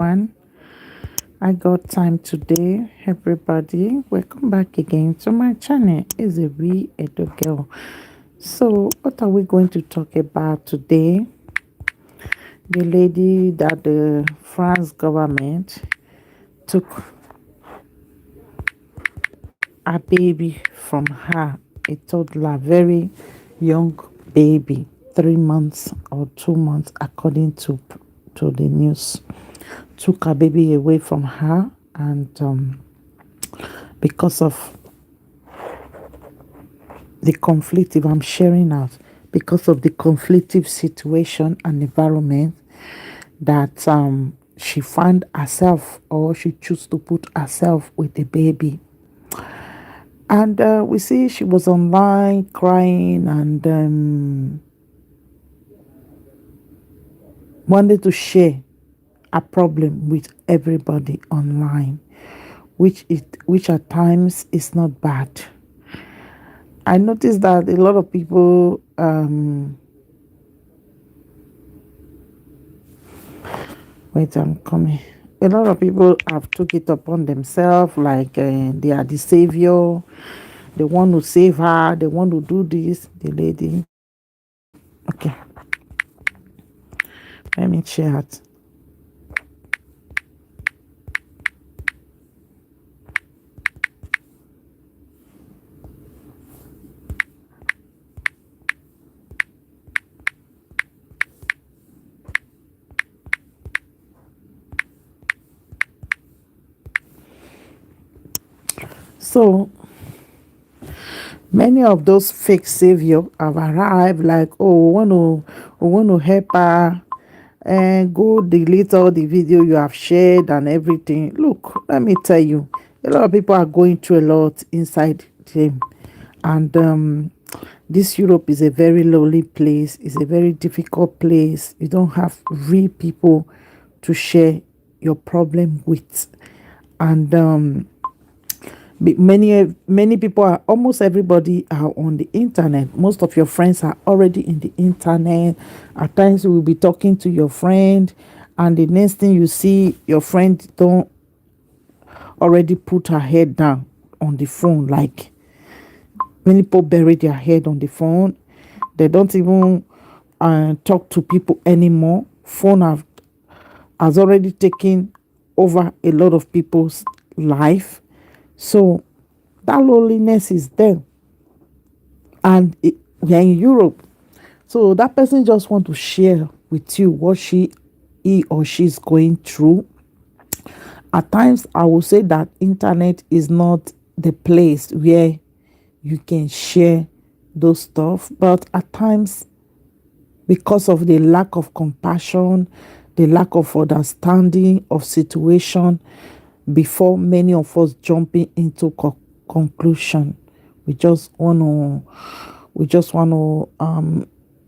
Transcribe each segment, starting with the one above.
One, I got time today, everybody. Welcome back again to my channel. It's a wee Edo girl. So, what are we going to talk about today? The lady that the France government took a baby from her, a toddler, very young baby, 3 months or 2 months, according to the news. Took her baby away from her, and because of the conflictive, I'm sharing out, because of the conflictive situation and environment that she found herself, or she chose to put herself with the baby. And we see she was online crying and wanted to share a problem with everybody online, which at times is not bad. I noticed that a lot of people, wait, I'm coming. A lot of people have took it upon themselves, like they are the savior. They want to save her. They want to do this. The lady. Okay, let me share it. So many of those fake savior have arrived, like, oh, we want to help her, and go delete all the video you have shared and everything. Look, let me tell you, a lot of people are going through a lot inside them, and this Europe is a very lonely place. It's a very difficult place. You don't have real people to share your problem with, and many people are, almost everybody are on the internet. Most of your friends are already in the internet. At times you will be talking to your friend, and the next thing you see, your friend don't already put her head down on the phone. Like, many people bury their head on the phone. They don't even talk to people anymore. Phone has already taken over a lot of people's life. So that loneliness is there, and we are in Europe. So that person just want to share with you what he or she is going through. At times, I will say that internet is not the place where you can share those stuff, but at times, because of the lack of compassion, the lack of understanding of situation, before many of us jumping into conclusion, we just want to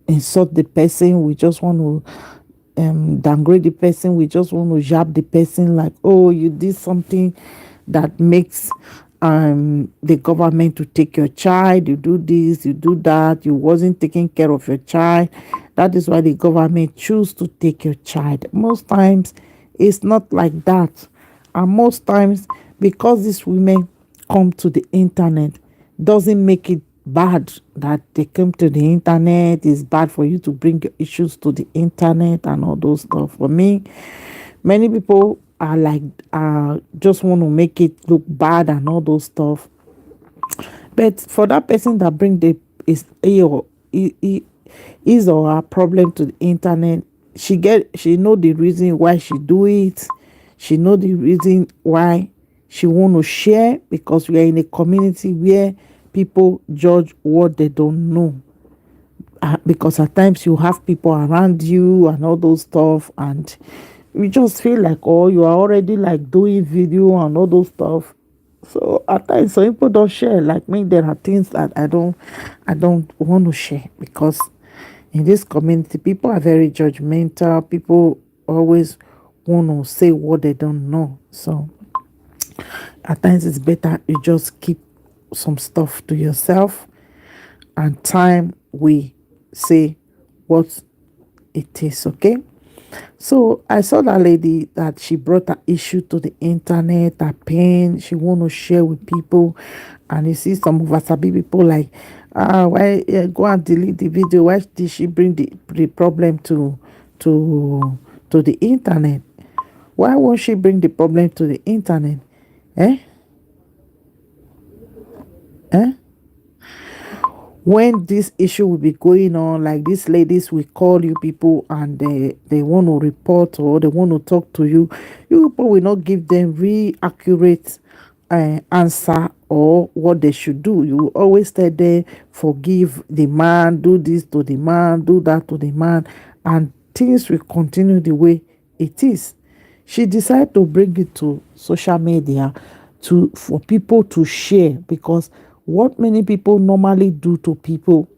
insult the person. We just want to downgrade the person. We just want to jab the person, like, oh, you did something that makes the government to take your child. You do this, you do that. You wasn't taking care of your child. That is why the government choose to take your child. Most times it's not like that, and most times, because these women come to the internet, doesn't make it bad that they came to the internet. It's bad for you to bring your issues to the internet and all those stuff. For me, many people are like, just want to make it look bad and all those stuff. But for that person that bring the is he or he, his or her problem to the internet, she know the reason why she do it. She know the reason why she want to share, because we are in a community where people judge what they don't know. Because at times you have people around you and all those stuff, and you just feel like, oh, you are already like doing video and all those stuff. So at times some people don't share. Like me, there are things that I don't want to share, because in this community people are very judgmental. People always want to say what they don't know. So at times it's better you just keep some stuff to yourself, and time we say what it is. Okay, So I saw that lady that she brought her issue to the internet, her pain, she want to share with people. And you see some of us sabi people like, why go and delete the video? Why did she bring the problem to to the internet? Why won't she bring the problem to the internet? Eh? Eh? When this issue will be going on, like these ladies will call you people and they want to report or they want to talk to you, you people will not give them real accurate answer or what they should do. You will always tell them, forgive the man, do this to the man, do that to the man, and things will continue the way it is. She decided to bring it to social media to for people to share, because what many people normally do to people,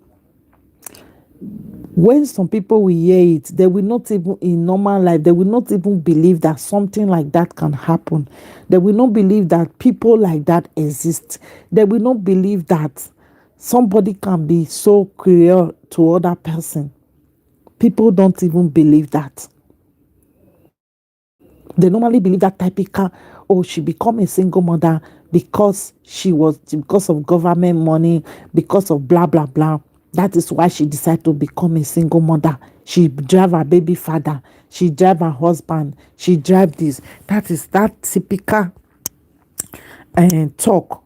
when some people will hear it, they will not even, in normal life, they will not even believe that something like that can happen. They will not believe that people like that exist. They will not believe that somebody can be so cruel to other person. People don't even believe that. They normally believe that typical, oh, she become a single mother because of government money, because of blah blah blah. That is why she decided to become a single mother. She drive her baby father, she drive her husband, she drive this. That is that typical talk.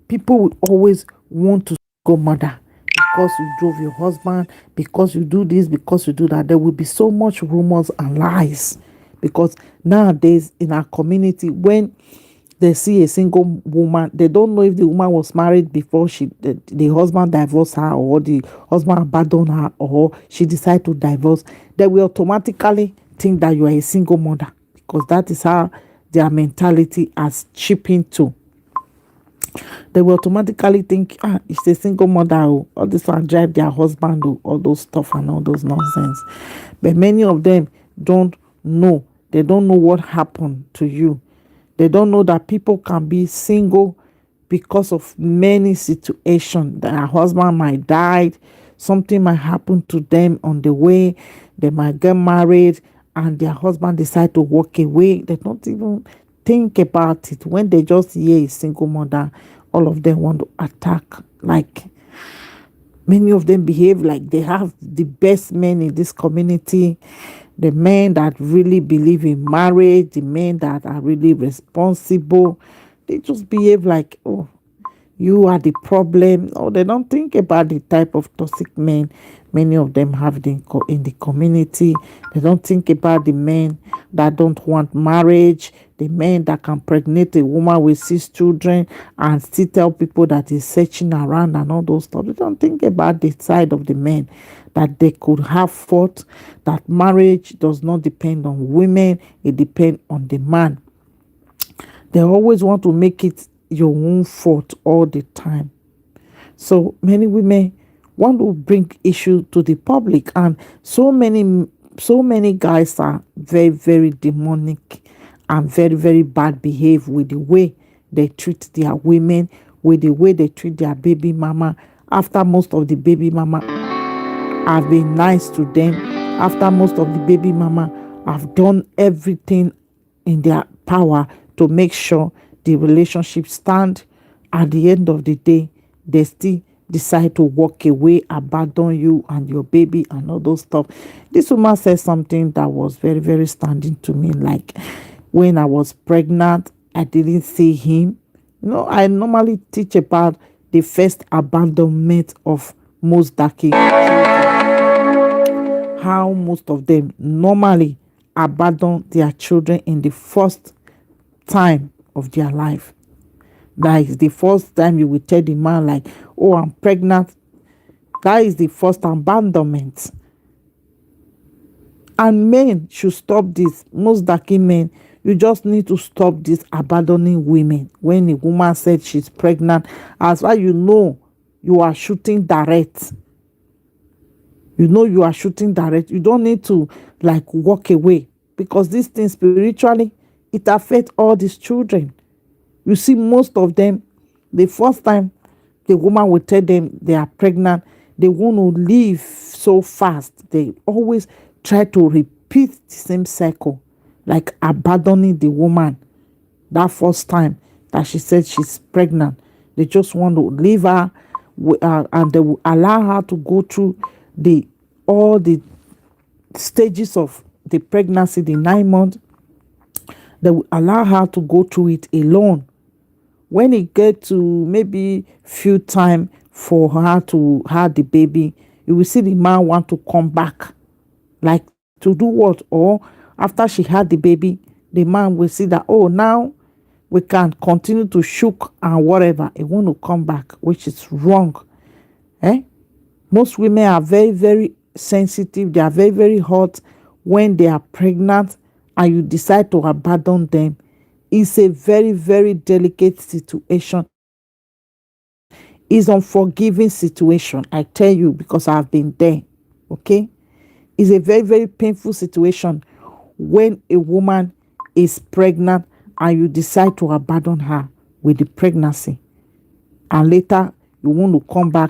People will always want to go mother because you drove your husband, because you do this, because you do that. There will be so much rumors and lies, because nowadays in our community, when they see a single woman, they don't know if the woman was married before the husband divorced her, or the husband abandoned her, or she decided to divorce. They will automatically think that you are a single mother, because that is how their mentality has chipped to. They will automatically think, it's a single mother, oh, all this one drive their husband, oh, all those stuff and all those nonsense. But many of them don't know. They don't know what happened to you. They don't know that people can be single because of many situations. Their husband might die, something might happen to them on the way, they might get married, and their husband decide to walk away. They don't even think about it. When they just hear a single mother, all of them want to attack. Like, many of them behave like they have the best men in this community, the men that really believe in marriage, the men that are really responsible. They just behave like, oh, you are the problem. Or they don't think about the type of toxic men many of them have in the community. They don't think about the men that don't want marriage, the men that can pregnate a woman with 6 children and still tell people that he's searching around and all those stuff. They don't think about the side of the men, that they could have fought, that marriage does not depend on women, it depends on the man. They always want to make it your own fault all the time. So many women want to bring issue to the public, and so many guys are very, very demonic and very, very bad behave with the way they treat their women, with the way they treat their baby mama. After most of the baby mama have been nice to them, after most of the baby mama have done everything in their power to make sure the relationship stand, at the end of the day, they still decide to walk away, abandon you and your baby and all those stuff. This woman said something that was very, very standing to me. Like, when I was pregnant, I didn't see him. I normally teach about the first abandonment of most darky children, how most of them normally abandon their children in the first time of their life. That is the first time you will tell the man, like, oh, I'm pregnant. That is the first abandonment. And men should stop this. Most darky men, you just need to stop this abandoning women. When a woman said she's pregnant, as far you know, you are shooting direct. You are shooting direct. You don't need to like walk away, because this thing spiritually, it affects all these children. You see, most of them, the first time the woman will tell them they are pregnant, they want to leave so fast. They always try to repeat the same cycle, like abandoning the woman that first time that she said she's pregnant. They just want to leave her, and they will allow her to go through the all the stages of the pregnancy, the 9 months. They will allow her to go through it alone. When it get to maybe few time for her to have the baby, you will see the man want to come back, like to do what? Or after she had the baby, the man will see that, oh, now we can continue to shook and whatever. He want to come back, which is wrong. Eh? Most women are very, very sensitive. They are very, very hot when they are pregnant and you decide to abandon them. It's a very, very delicate situation. It's unforgiving situation. I tell you, because I've been there. Okay? It's a very, very painful situation when a woman is pregnant and you decide to abandon her with the pregnancy. And later you want to come back.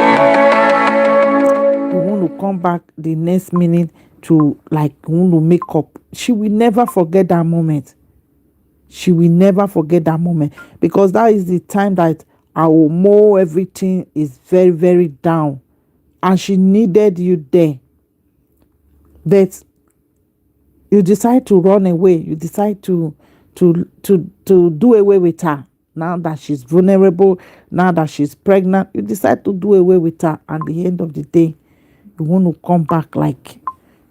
You want to come back the next minute to like want to make up. She will never forget that moment. She will never forget that moment, because that is the time that our more everything is very, very down, and she needed you there. But you decide to run away. You decide to do away with her. Now that she's vulnerable, now that she's pregnant, you decide to do away with her. At the end of the day, you want to come back, like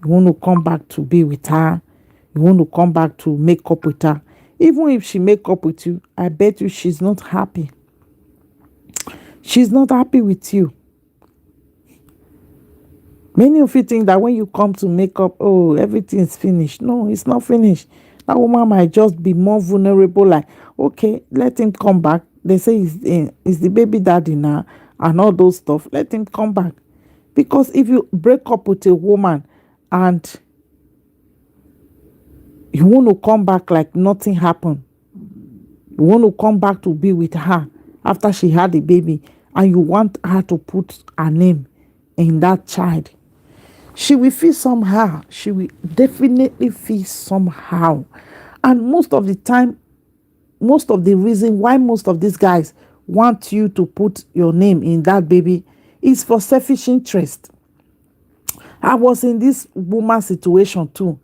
you want to come back to be with her. You want to come back to make up with her. Even if she make up with you, I bet you she's not happy. She's not happy with you. Many of you think that when you come to make up, oh, everything is finished. No, it's not finished. That woman might just be more vulnerable. Like, okay, let him come back. They say it's the baby daddy now and all those stuff. Let him come back. Because if you break up with a woman and you want to come back like nothing happened, you want to come back to be with her after she had the baby, and you want her to put her name in that child, she will feel somehow. She will definitely feel somehow. And most of the time, most of the reason why most of these guys want you to put your name in that baby is for selfish interest. I was in this woman situation too.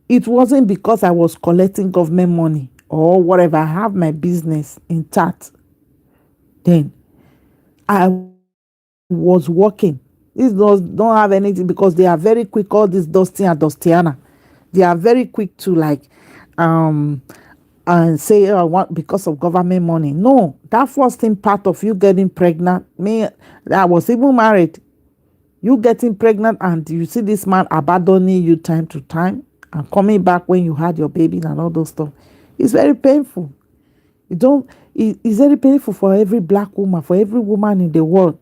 It wasn't because I was collecting government money or whatever. I have my business intact. Then I was working. This does don't have anything, because they are very quick. All this Dusty and Dustiana, they are very quick to like and say, oh, I want because of government money. No, that first thing part of you getting pregnant. Me, I was even married. You getting pregnant and you see this man abandoning you time to time and coming back when you had your baby and all those stuff. It's very painful. It's very painful for every black woman, for every woman in the world.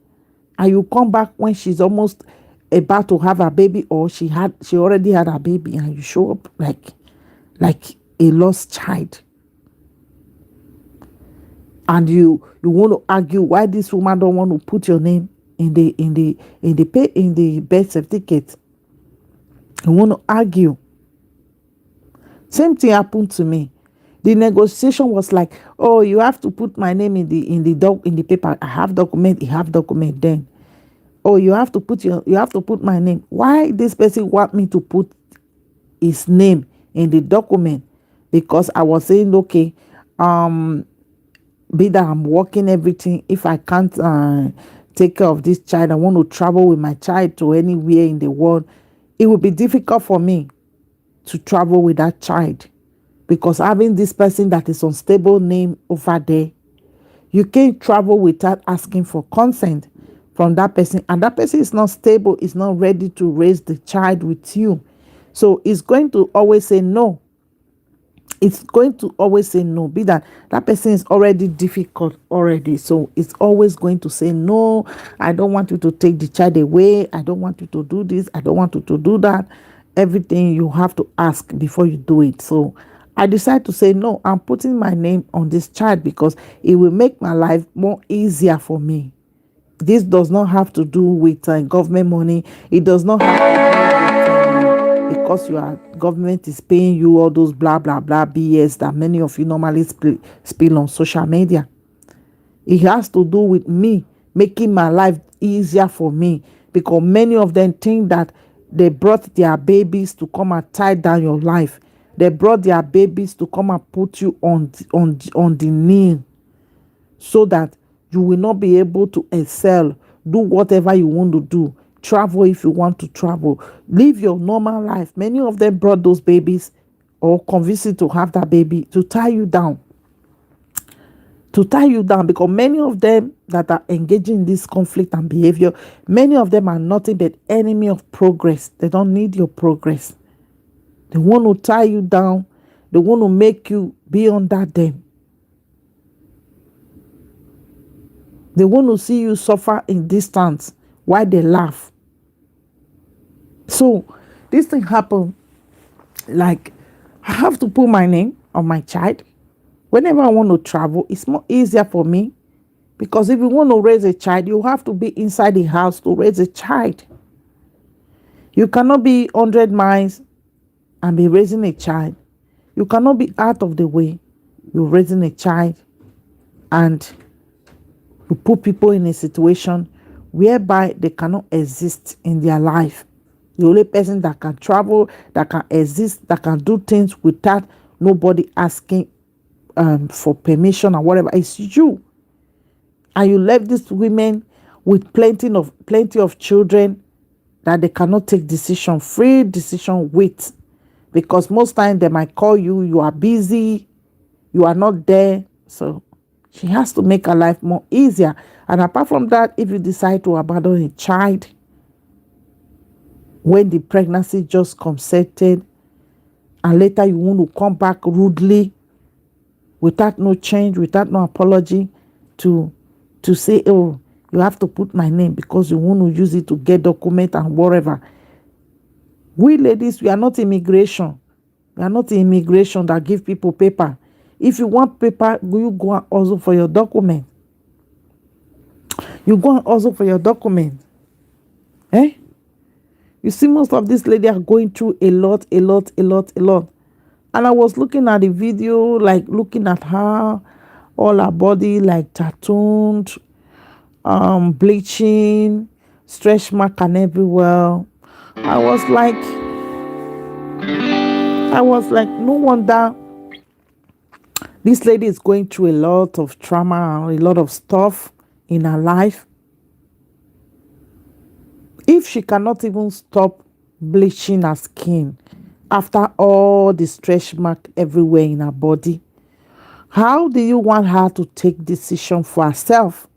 And you come back when she's almost about to have a baby, or she already had a baby, and you show up like a lost child. And you want to argue why this woman don't want to put your name in the birth certificate. You want to argue. Same thing happened to me. The negotiation was like, oh, you have to put my name in the paper. I have document. You have document. Then, oh, you have to put my name. Why this person want me to put his name in the document? Because I was saying, okay, be that I'm working everything. If I can't take care of this child, I want to travel with my child to anywhere in the world. It will be difficult for me to travel with that child, because having this person that is unstable name over there, you can't travel without asking for consent from that person, and that person is not stable, is not ready to raise the child with you. So it's going to always say no. It's going to always say no. Be that person is already difficult already, so it's always going to say no. I don't want you to take the child away. I don't want you to do this. I don't want you to do that. Everything you have to ask before you do it. So I decided to say no. I'm putting my name on this child because it will make my life more easier for me. This does not have to do with government money. It does not have to do with because government is paying you all those blah blah blah BS that many of you normally spill on social media. It has to do with me making my life easier for me, because many of them think that they brought their babies to come and tie down your life. They brought their babies to come and put you on the knee, so that you will not be able to excel, do whatever you want to do, travel if you want to travel, live your normal life. Many of them brought those babies or convinced you to have that baby to tie you down. Because many of them that are engaging in this conflict and behavior, many of them are nothing but enemy of progress. They don't need your progress. They want to tie you down. They want to make you be under them. They want to see you suffer in distance while they laugh. So this thing happened. Like, I have to put my name on my child. Whenever I want to travel, it's more easier for me, because if you want to raise a child, you have to be inside the house to raise a child. You cannot be 100 miles and be raising a child. You cannot be out of the way. You're raising a child, and you put people in a situation whereby they cannot exist in their life. The only person that can travel, that can exist, that can do things without nobody asking for permission or whatever, is you. And you left these women with plenty of children that they cannot take free decision with, because most times they might call you, you are busy, you are not there. So she has to make her life more easier. And apart from that, if you decide to abandon a child when the pregnancy just consented, and later you want to come back rudely, without no change, without no apology, to say, oh, you have to put my name because you want to use it to get document and whatever. We ladies, we are not immigration. We are not immigration that give people paper. If you want paper, you go and also for your document. You go and also for your document. Eh? You see, most of these ladies are going through a lot. And I was looking at the video, like looking at her, all her body like tattooed, bleaching, stretch mark and everywhere. I was like, no wonder this lady is going through a lot of trauma and a lot of stuff in her life. If she cannot even stop bleaching her skin after all the stretch mark everywhere in her body, how do you want her to take decision for herself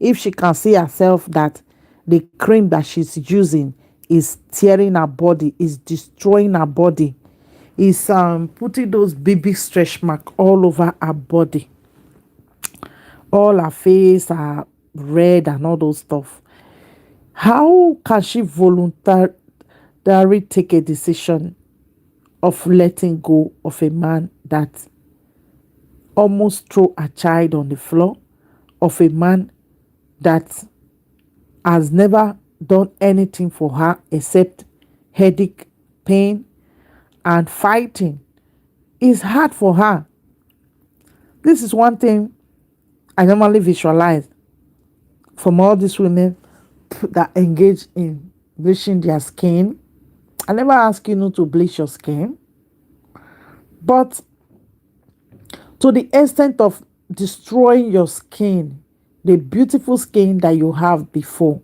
if she can see herself that the cream that she's using is tearing her body, is destroying her body, is putting those big stretch mark all over her body, all her face, her red and all those stuff? How can she voluntarily take a decision of letting go of a man that almost threw a child on the floor, of a man that has never done anything for her except headache, pain, and fighting? It's hard for her. This is one thing I normally visualize from all these women that engage in bleaching their skin. I never ask you not to bleach your skin, but to the extent of destroying your skin, the beautiful skin that you have before,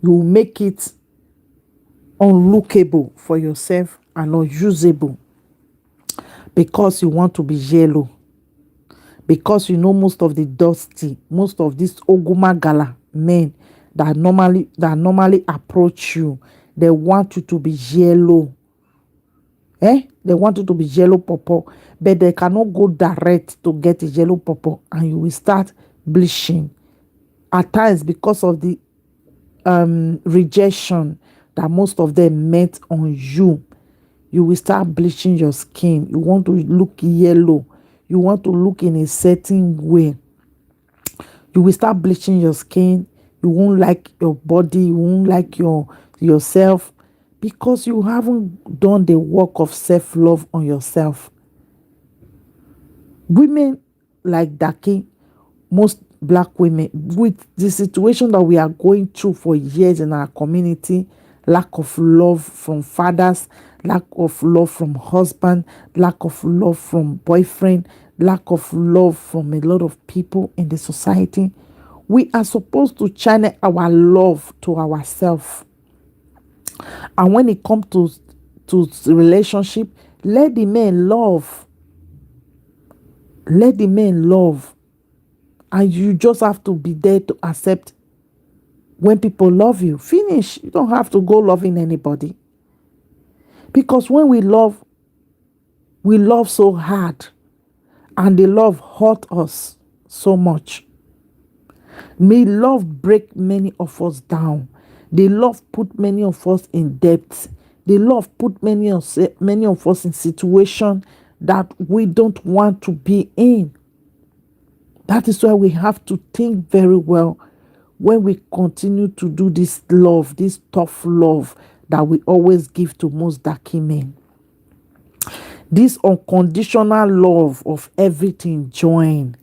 you make it unlookable for yourself and unusable because you want to be yellow, because you know most of the dusty, most of these oguma gala men that normally approach you, they want you to be yellow. They want you to be yellow purple, but they cannot go direct to get a yellow purple, and you will start bleaching. At times, because of the rejection that most of them met on you, you will start bleaching your skin. You want to look yellow. You want to look in a certain way. You will start bleaching your skin. You won't like your body. You won't like yourself. Because you haven't done the work of self-love on yourself. Women like Daki, most black women, with the situation that we are going through for years in our community, lack of love from fathers, lack of love from husband, lack of love from boyfriend, lack of love from a lot of people in the society, we are supposed to channel our love to ourselves. And when it comes to relationship, let the men love. Let the men love. And you just have to be there to accept when people love you. Finish. You don't have to go loving anybody. Because when we love so hard. And the love hurt us so much. May love break many of us down. The love put many of us in debt. The love put many of us in situations that we don't want to be in. That is why we have to think very well when we continue to do this love, this tough love that we always give to most darky men. This unconditional love of everything join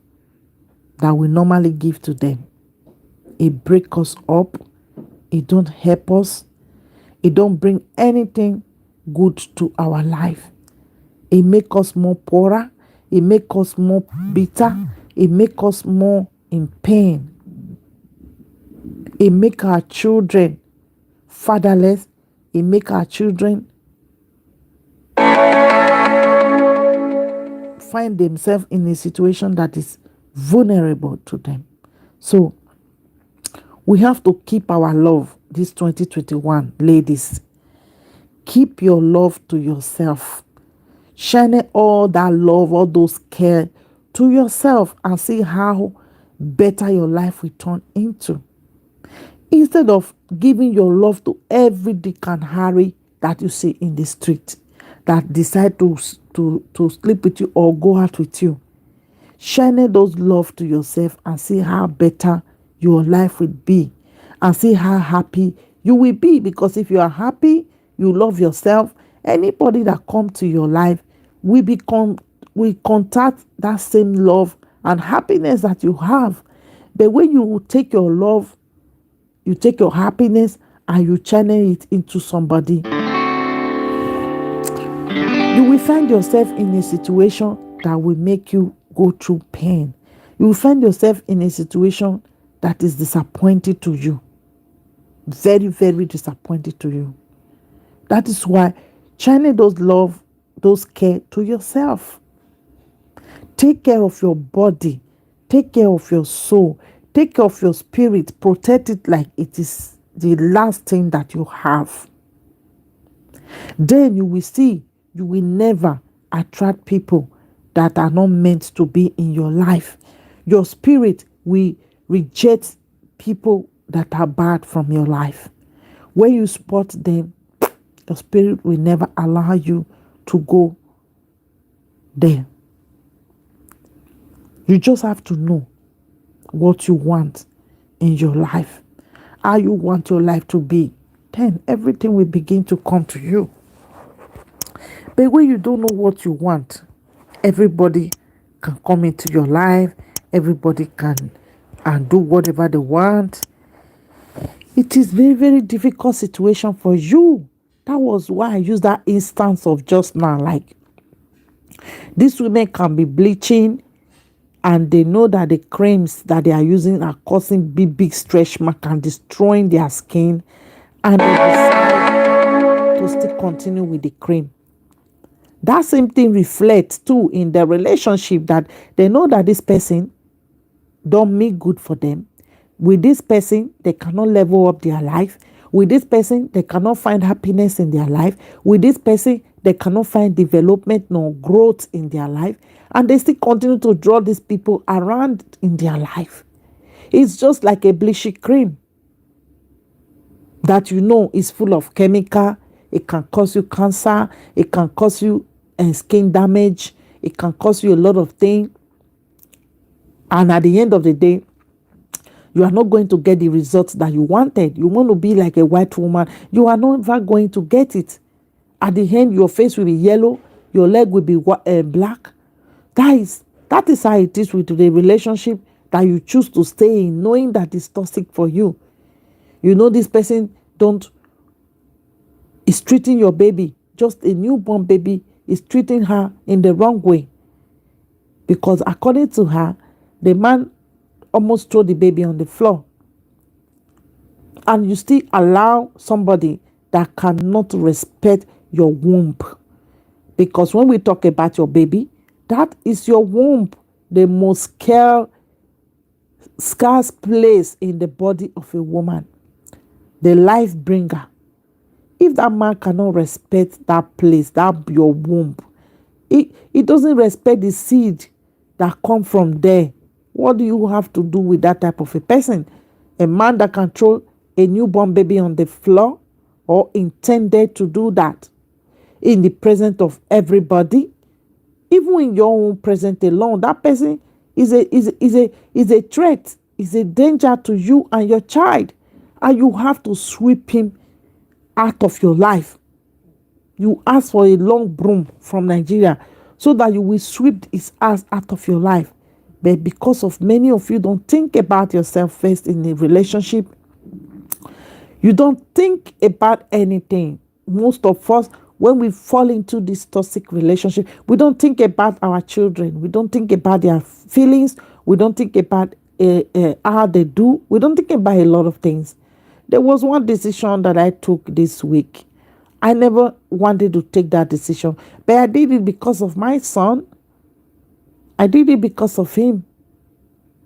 that we normally give to them. It breaks us up. It don't help us. It don't bring anything good to our life. It make us more poorer. It make us more bitter. It make us more in pain. It make our children fatherless. It make our children find themselves in a situation that is vulnerable to them. So we have to keep our love this 2021, ladies. Keep your love to yourself. Shine all that love, all those care to yourself and see how better your life will turn into. Instead of giving your love to every Dick and Harry that you see in the street that decide to sleep with you or go out with you. Shine those love to yourself and see how better your life will be and see how happy you will be. Because if you are happy, you love yourself, anybody that comes to your life will contact that same love and happiness that you have. The way you take your love, you take your happiness and you channel it into somebody, you will find yourself in a situation that will make you go through pain. You will find yourself in a situation that is disappointing to you. Very, very disappointing to you. That is why channel those love, those care to yourself. Take care of your body. Take care of your soul. Take care of your spirit. Protect it like it is the last thing that you have. Then you will see you will never attract people that are not meant to be in your life. Your spirit will reject people that are bad from your life. When you spot them, your spirit will never allow you to go there. You just have to know what you want in your life, how you want your life to be. Then everything will begin to come to you. But when you don't know what you want, everybody can come into your life. Everybody can and do whatever they want. It is very, very difficult situation for you. That was why I used that instance of just now. Like, these women can be bleaching and they know that the creams that they are using are causing big stretch mark and destroying their skin, and they decide to still continue with the cream. That same thing reflects too in their relationship, that they know that this person don't make good for them. With this person, they cannot level up their life. With this person, they cannot find happiness in their life. With this person, they cannot find development nor growth in their life. And they still continue to draw these people around in their life. It's just like a bleaching cream that you know is full of chemical. It can cause you cancer. It can cause you skin damage. It can cause you a lot of things. And at the end of the day, You are not going to get the results that you wanted. You want to be like a white woman. You are never going to get it. At the end, your face will be yellow. Your leg will be black. That is how it is with the relationship that you choose to stay in, knowing that it's toxic for you. You know this person is treating your baby, just a newborn baby, is treating her in the wrong way. Because according to her, the man almost threw the baby on the floor. And you still allow somebody that cannot respect your womb. Because when we talk about your baby, that is your womb, the most scarce place in the body of a woman, the life bringer. If that man cannot respect that place, that your womb, it doesn't respect the seed that come from there. What do you have to do with that type of a person? A man that can throw a newborn baby on the floor, or intended to do that in the presence of everybody, even in your own presence alone, that person is a threat, is a danger to you and your child, and you have to sweep him out of your life. You ask for a long broom from Nigeria so that you will sweep his ass out of your life. But because of many of you don't think about yourself first in a relationship, you don't think about anything. Most of us, when we fall into this toxic relationship, we don't think about our children. We don't think about their feelings. We don't think about how they do. We don't think about a lot of things. There was one decision that I took this week. I never wanted to take that decision, but I did it because of my son. I did it because of him.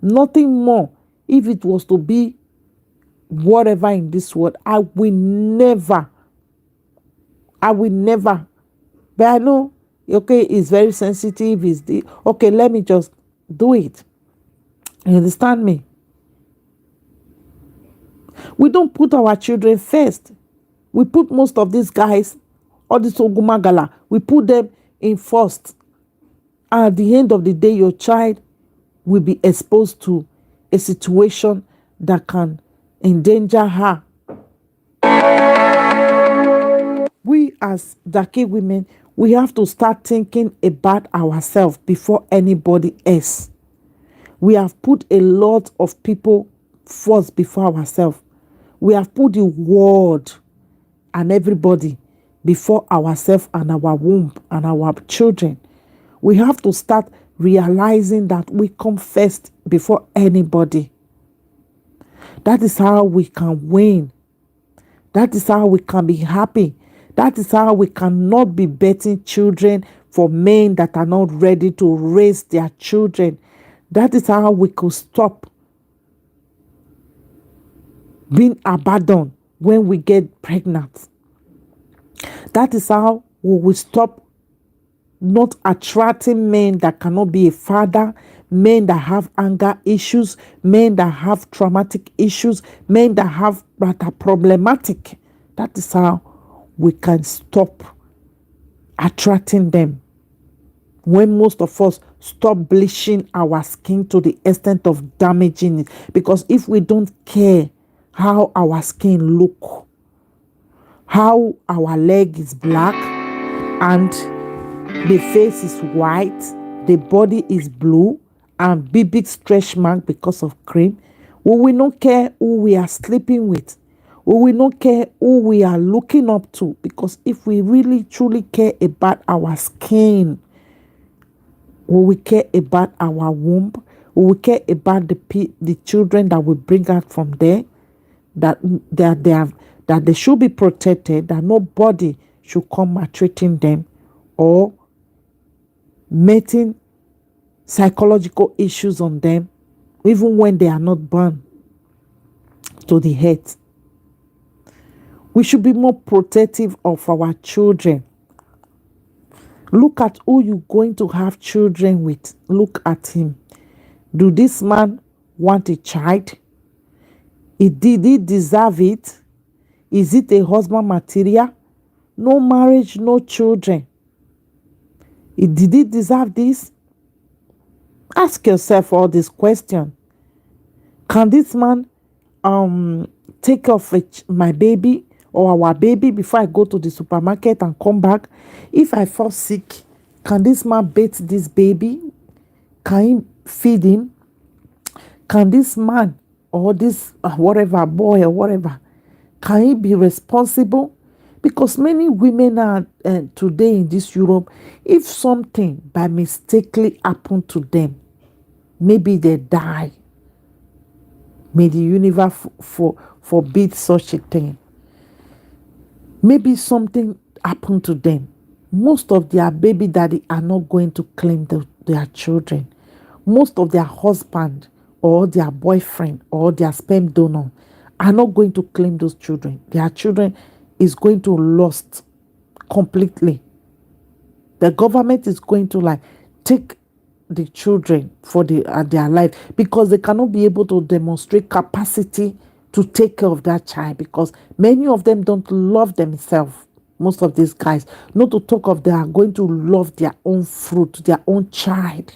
Nothing more. If it was to be whatever in this world, I will never. But I know, okay, it's very sensitive. Okay, let me just do it. You understand me? We don't put our children first. We put most of these guys, all this ogumagala, we put them in first. And at the end of the day, your child will be exposed to a situation that can endanger her. We as Dake women, we have to start thinking about ourselves before anybody else. We have put a lot of people first before ourselves. We have put the world and everybody before ourselves and our womb and our children. We have to start realizing that we come first before anybody. That is how we can win. That is how we can be happy. That is how we cannot be betting children for men that are not ready to raise their children. That is how we could stop being abandoned when we get pregnant. That is how we will stop not attracting men that cannot be a father, men that have anger issues, men that have traumatic issues, men that are problematic. That is how we can stop attracting them. When most of us stop bleaching our skin to the extent of damaging it. Because if we don't care how our skin look, how our leg is black and the face is white, the body is blue and big stretch mark because of cream, we will not care who we are sleeping with. We will not care who we are looking up to, because if we really truly care about our skin, we will care about our womb, we will care about the children that we bring out from there, that they should be protected, that nobody should come maltreating them or making psychological issues on them, even when they are not born to the head. We should be more protective of our children. Look at who you're going to have children with. Look at him. Do this man want a child? Did he deserve it? Is it a husband material? No marriage, no children. Did he deserve this? Ask yourself all these questions. Can this man take care of my baby or our baby before I go to the supermarket and come back? If I fall sick, can this man bathe this baby? Can he feed him? Can this man or this whatever boy or whatever, can he be responsible? Because many women are today in this Europe, if something by mistakenly happened to them, maybe they die. May the universe forbid such a thing. Maybe something happened to them. Most of their baby daddy are not going to claim their children. Most of their husband or their boyfriend or their sperm donor are not going to claim those children. Their children is going to lost completely. The government is going to like take the children for their life because they cannot be able to demonstrate capacity to take care of that child, because many of them don't love themselves. Most of these guys, not to talk of they are going to love their own fruit, their own child.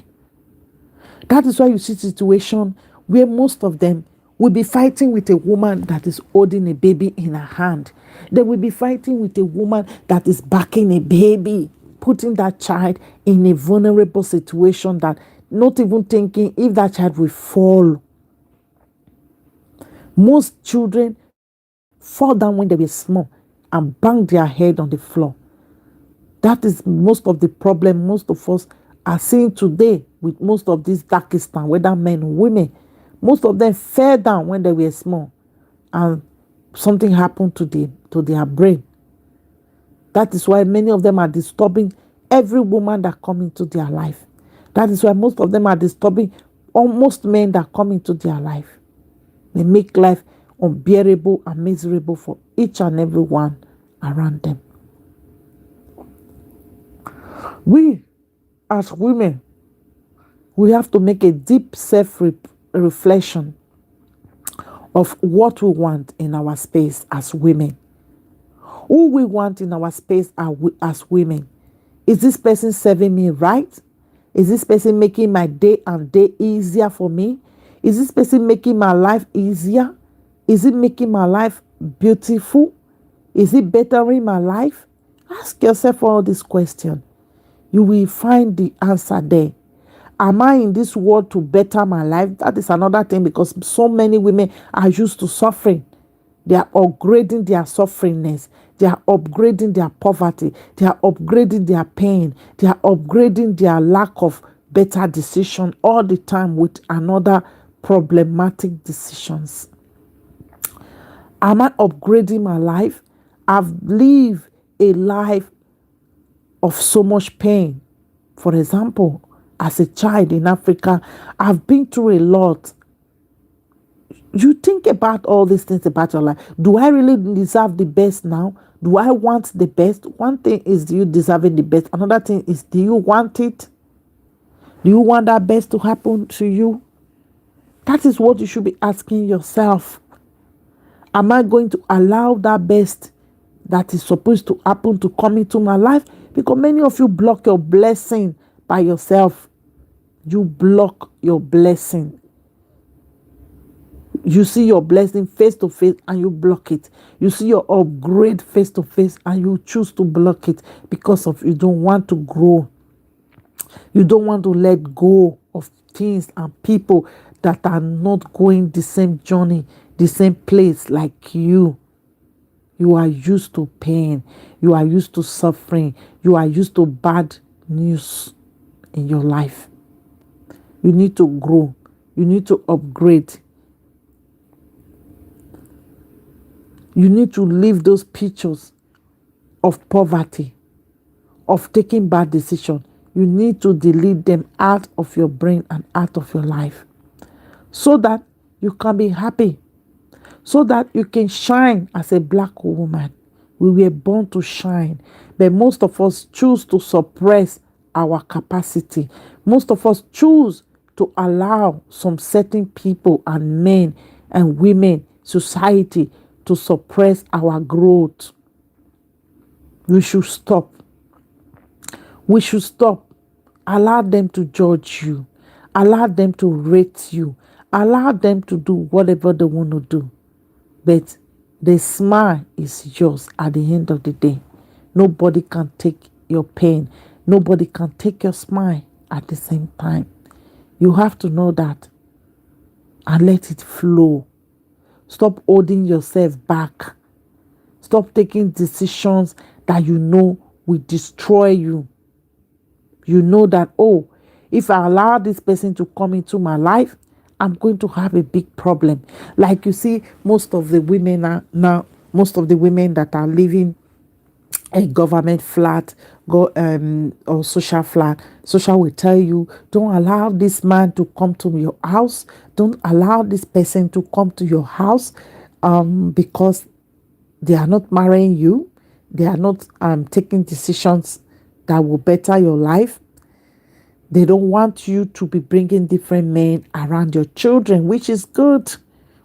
That is why you see situation where most of them will be fighting with a woman that is holding a baby in her hand. They will be fighting with a woman that is backing a baby, putting that child in a vulnerable situation, that not even thinking if that child will fall. Most children fall down when they were small and bang their head on the floor. That is most of the problem most of us are seeing today with most of these Darkistan, whether men or women. Most of them fell down when they were small and something happened to their brain. That is why many of them are disturbing every woman that come into their life. That is why most of them are disturbing almost men that come into their life. They make life unbearable and miserable for each and every one around them. We, as women, we have to make a deep self-reflection of what we want in our space as women. Who we want in our space as women. Is this person serving me right? Is this person making my day and day easier for me? Is this person making my life easier? Is it making my life beautiful? Is it bettering my life? Ask yourself all these questions. You will find the answer there. Am I in this world to better my life? That is another thing, because so many women are used to suffering. They are upgrading their sufferingness. They are upgrading their poverty. They are upgrading their pain. They are upgrading their lack of better decision all the time with another problematic decisions. Am I upgrading my life? I've lived a life of so much pain. For example, as a child in Africa, I've been through a lot. You think about all these things about your life. Do I really deserve the best now? Do I want the best? One thing is, do you deserve the best? Another thing is, do you want it? Do you want that best to happen to you? That is what you should be asking yourself. Am I going to allow that best that is supposed to happen to come into my life? Because many of you block your blessing by yourself. You block your blessing. You see your blessing face to face and you block it. You see your upgrade face to face and you choose to block it because of you don't want to grow. You don't want to let go of things and people that are not going the same journey, the same place like you. You are used to pain. You are used to suffering. You are used to bad news in your life. You need to grow. You need to upgrade. You need to leave those pictures of poverty, of taking bad decisions. You need to delete them out of your brain and out of your life so that you can be happy, so that you can shine as a black woman. We were born to shine, but most of us choose to suppress our capacity. Most of us choose to allow some certain people and men and women, society, to suppress our growth. We should stop. We should stop. Allow them to judge you. Allow them to rate you. Allow them to do whatever they want to do. But the smile is yours at the end of the day. Nobody can take your pain. Nobody can take your smile at the same time. You have to know that and let it flow. Stop holding yourself back. Stop taking decisions that you know will destroy you. You know that, oh, if I allow this person to come into my life, I'm going to have a big problem. Like you see, most of the women are now, most of the women that are living a government flat, or social flat, social will tell you, don't allow this man to come to your house. Don't allow this person to come to your house, because they are not marrying you. They are not taking decisions that will better your life. They don't want you to be bringing different men around your children, which is good,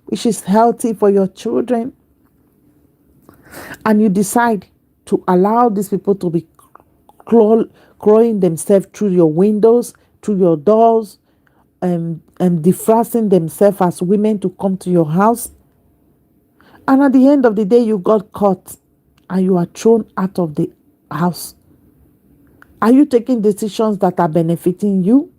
which is healthy for your children. And you decide to allow these people to be crawling themselves through your windows, through your doors, and defrosting themselves as women to come to your house. And at the end of the day, you got caught and you are thrown out of the house. Are you taking decisions that are benefiting you?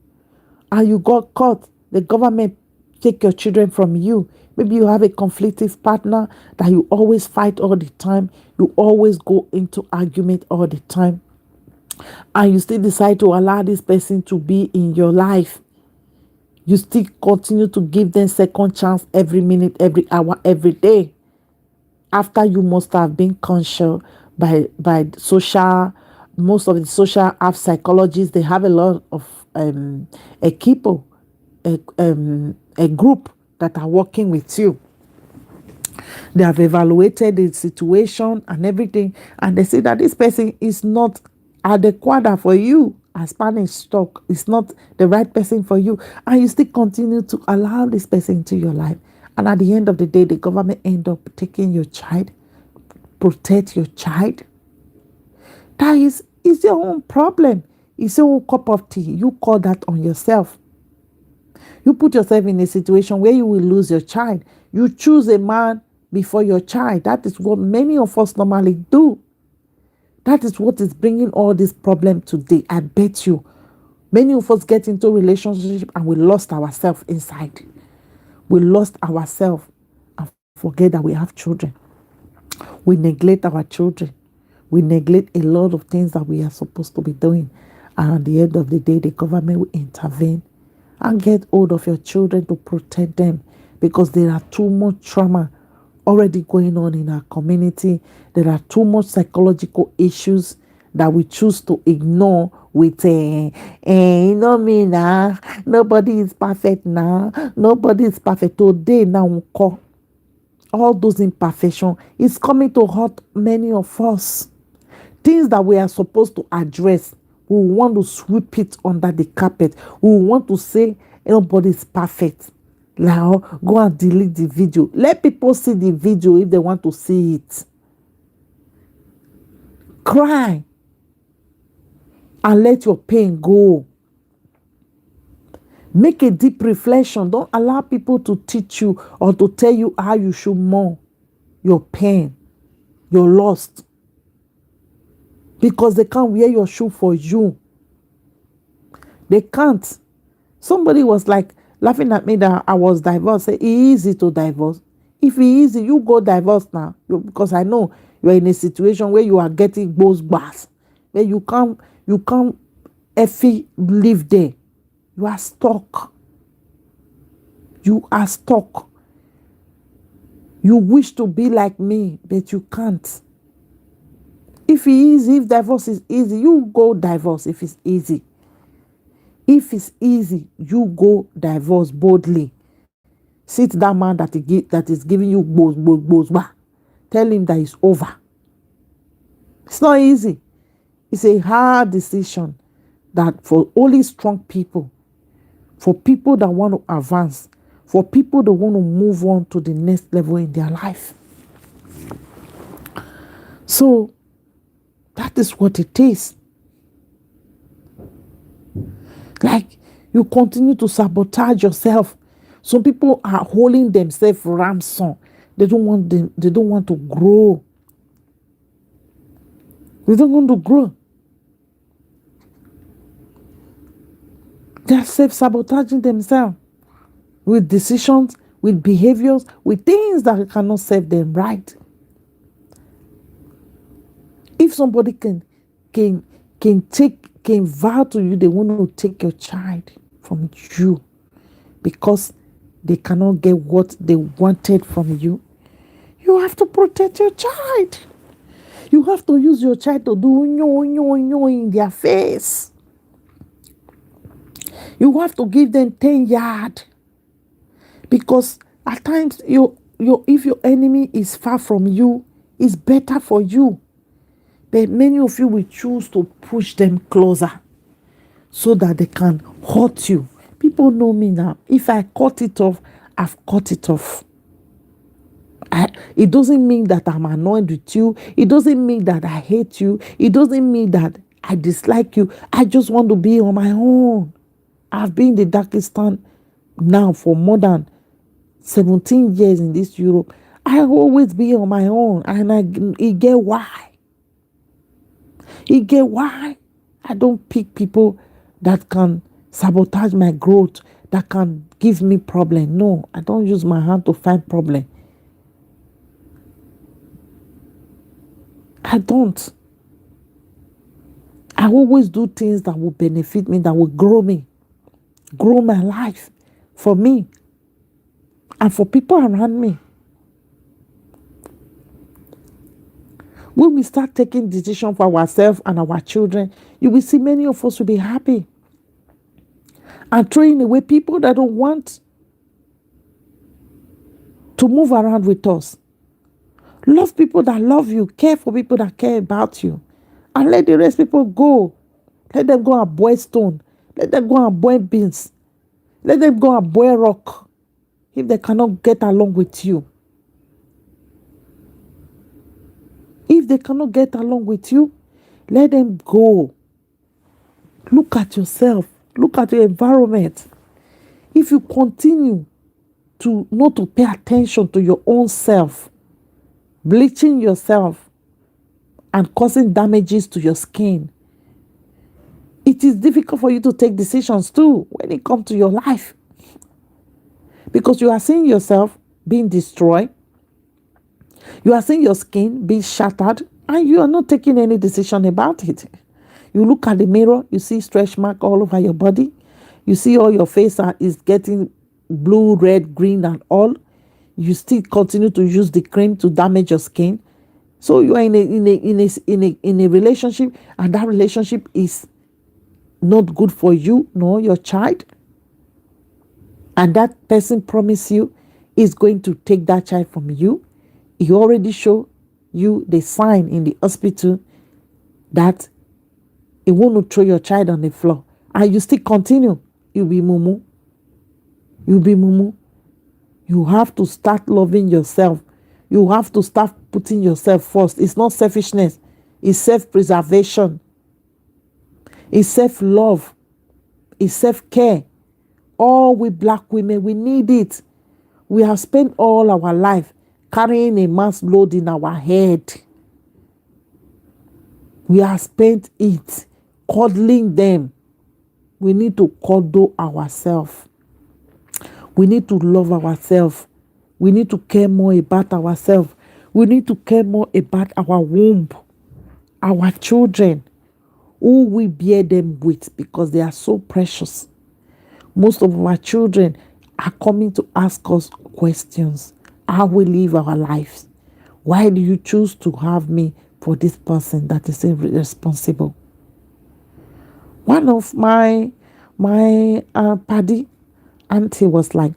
And you got caught. The government take your children from you. Maybe you have a conflictive partner that you always fight all the time. You always go into argument all the time. And you still decide to allow this person to be in your life. You still continue to give them second chance every minute, every hour, every day. After you must have been conscious by social, most of the social app psychologists, they have a lot of a people, a group that are working with you. They have evaluated the situation and everything, and they say that this person is not adequate for you. As Spanish talk, is not the right person for you, and you still continue to allow this person into your life. And at the end of the day, the government end up taking your child, protect your child. That is your own problem. It's your own cup of tea. You call that on yourself. You put yourself in a situation where you will lose your child. You choose a man before your child. That is what many of us normally do. That is what is bringing all this problem today. I bet you. Many of us get into a relationship and we lost ourselves inside. We lost ourselves and forget that we have children. We neglect our children. We neglect a lot of things that we are supposed to be doing. And at the end of the day, the government will intervene and get hold of your children to protect them, because there are too much trauma already going on in our community. There are too much psychological issues that we choose to ignore with you know me now, nobody is perfect now, nobody is perfect today. Now all those imperfections is coming to hurt many of us. Things that we are supposed to address, we want to sweep it under the carpet. We want to say nobody is perfect. Now go and delete the video. Let people see the video if they want to see it. Cry and let your pain go. Make a deep reflection. Don't allow people to teach you or to tell you how you should mourn your pain, your loss, because they can't wear your shoe for you. They can't. Somebody was like laughing at me that I was divorced. Say, it's easy to divorce. If it's easy, you go divorce now. Because I know you're in a situation where you are getting those bars, where you can't effing live there. You are stuck. You are stuck. You wish to be like me, but you can't. If divorce is easy, you go divorce if it's easy. If it's easy, you go divorce boldly. Sit that man that is giving you bows. Tell him that it's over. It's not easy. It's a hard decision that for only strong people, for people that want to advance, for people that want to move on to the next level in their life. So that is what it is. Like, you continue to sabotage yourself Some people are holding themselves ransom. They don't want to grow. They don't want to grow. They are self-sabotaging themselves with decisions, with behaviors, with things that cannot serve them right. If somebody can vow to you, they want to take your child from you because they cannot get what they wanted from you, you have to protect your child. You have to use your child to do in their face. You have to give them 10 yards. Because at times, if your enemy is far from you, it's better for you. But many of you will choose to push them closer so that they can hurt you. People know me now. If I cut it off, I've cut it off. It doesn't mean that I'm annoyed with you. It doesn't mean that I hate you. It doesn't mean that I dislike you. I just want to be on my own. I've been in the Darkistan now for more than 17 years in this Europe. I always be on my own, and it get why. It get why I don't pick people that can sabotage my growth, that can give me problem. No, I don't use my hand to find problem. I don't. I always do things that will benefit me, that will grow me, grow my life for me and for people around me. When we start taking decisions for ourselves and our children, you will see many of us will be happy and throwing away people that don't want to move around with us. Love people that love you, care for people that care about you, and let the rest people go. Let them go and boil stone. Let them go and boil beans. Let them go and boil rock if they cannot get along with you. If they cannot get along with you, let them go. Look at yourself. Look at your environment. If you continue to not to pay attention to your own self, bleaching yourself and causing damages to your skin, it is difficult for you to take decisions too when it comes to your life. Because you are seeing yourself being destroyed. You are seeing your skin being shattered, and you are not taking any decision about it. You look at the mirror, you see stretch mark all over your body. You see all your face is getting blue, red, green, and all. You still continue to use the cream to damage your skin. So you are in a relationship, and that relationship is not good for you nor your child. And that person promised you is going to take that child from you. He already showed you the sign in the hospital that he want to throw your child on the floor. And you still continue. You'll be mumu. You'll be mumu. You have to start loving yourself. You have to start putting yourself first. It's not selfishness. It's self-preservation. It's self-love. It's self-care. All we black women, we need it. We have spent all our life carrying a mass load in our head. We have spent it cuddling them. We need to cuddle ourselves. We need to love ourselves. We need to care more about ourselves. We need to care more about our womb, our children, who we bear them with, because they are so precious. Most of our children are coming to ask us questions. How we live our lives. Why do you choose to have me for this person that is irresponsible? One of my paddy auntie was like,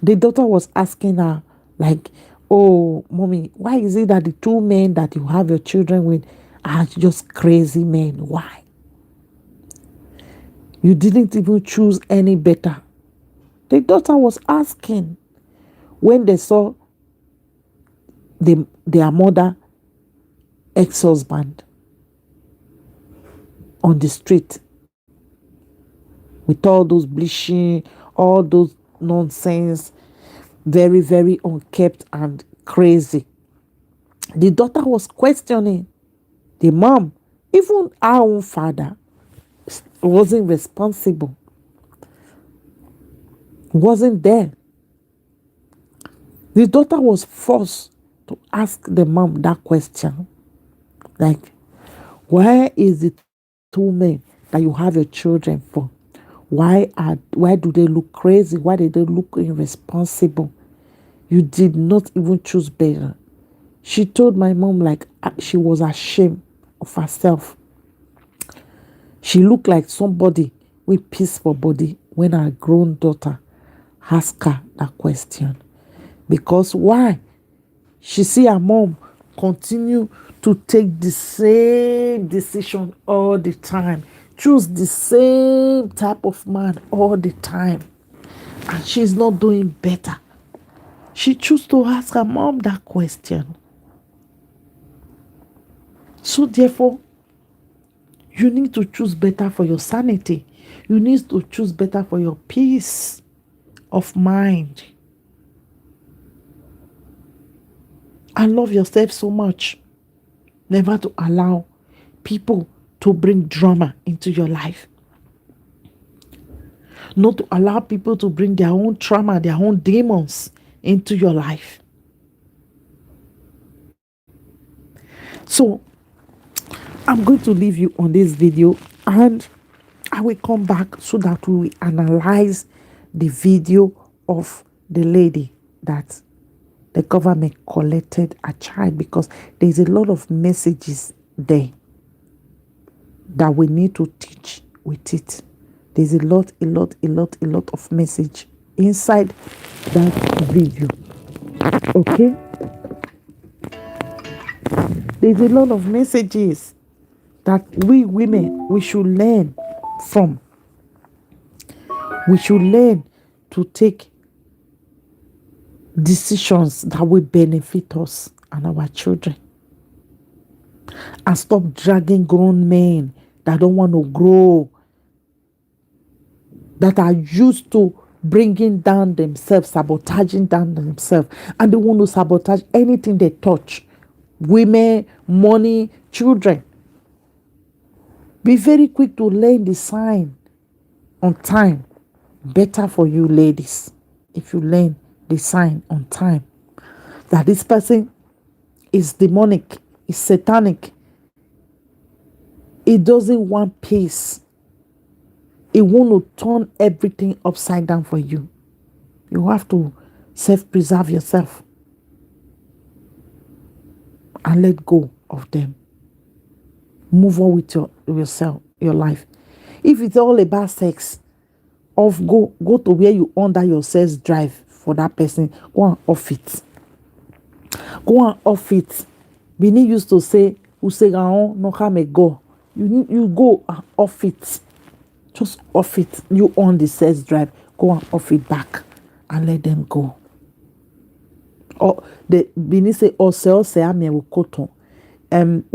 the daughter was asking her, like, oh, mommy, why is it that the two men that you have your children with are just crazy men? Why? You didn't even choose any better. The daughter was asking when they saw their mother ex-husband on the street with all those bleaching, all those nonsense, very, very unkept and crazy. The daughter was questioning the mom. Even our own father wasn't responsible, wasn't there. The daughter was forced to ask the mom that question. Like, where is the two men that you have your children for? Why do they look crazy? Why do they look irresponsible? You did not even choose better. She told my mom like she was ashamed of herself. She looked like somebody with peaceful body when her grown daughter asked her that question. Because why? She see her mom continue to take the same decision all the time, choose the same type of man all the time, and she's not doing better. She chose to ask her mom that question. So therefore, you need to choose better for your sanity. You need to choose better for your peace of mind. And love yourself so much. Never to allow people to bring drama into your life. Not to allow people to bring their own trauma, their own demons into your life. So, I'm going to leave you on this video, and I will come back so that we will analyze the video of the lady that the government collected a child, because there's a lot of messages there that we need to teach with it. There's a lot of message inside that video. Okay? There's a lot of messages that we women, we should learn from. We should learn to take decisions that will benefit us and our children. And stop dragging grown men that don't want to grow, that are used to bringing down themselves, sabotaging down themselves, and they want to sabotage anything they touch. Women, money, children. Be very quick to learn the sign on time. Better for you ladies if you learn the sign on time that this person is demonic, is satanic. It doesn't want peace. It want to turn everything upside down for you. You have to self-preserve yourself and let go of them. Move on with yourself, your life. If it's all about sex, go to where you under your sex drive for that person. Go and off it. Go and off it. Bini used to say, no come go. You go and off it. Just off it. You on the sex drive. Go and off it back and let them go. Or the Bini say, a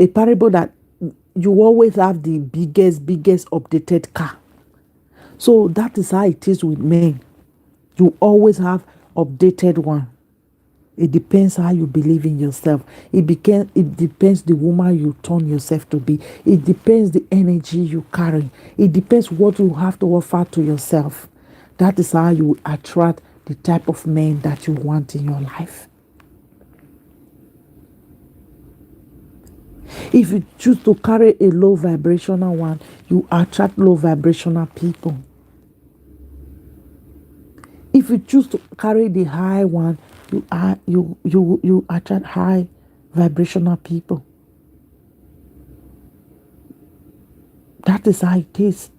parable that you always have the biggest updated car. So that is how it is with men. You always have updated one. It depends how you believe in yourself. It depends the woman you turn yourself to be. It depends the energy you carry. It depends what you have to offer to yourself. That is how you attract the type of men that you want in your life. If you choose to carry a low vibrational one, you attract low vibrational people. If you choose to carry the high one, you attract high vibrational people. That is how it is.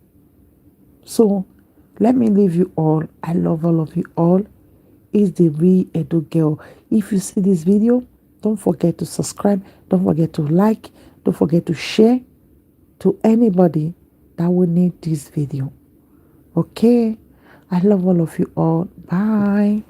So let me leave you all. I love all of you all. It's the real Edo girl. If you see this video, don't forget to subscribe. Don't forget to like. Don't forget to share to anybody that will need this video. Okay? I love all of you all. Bye.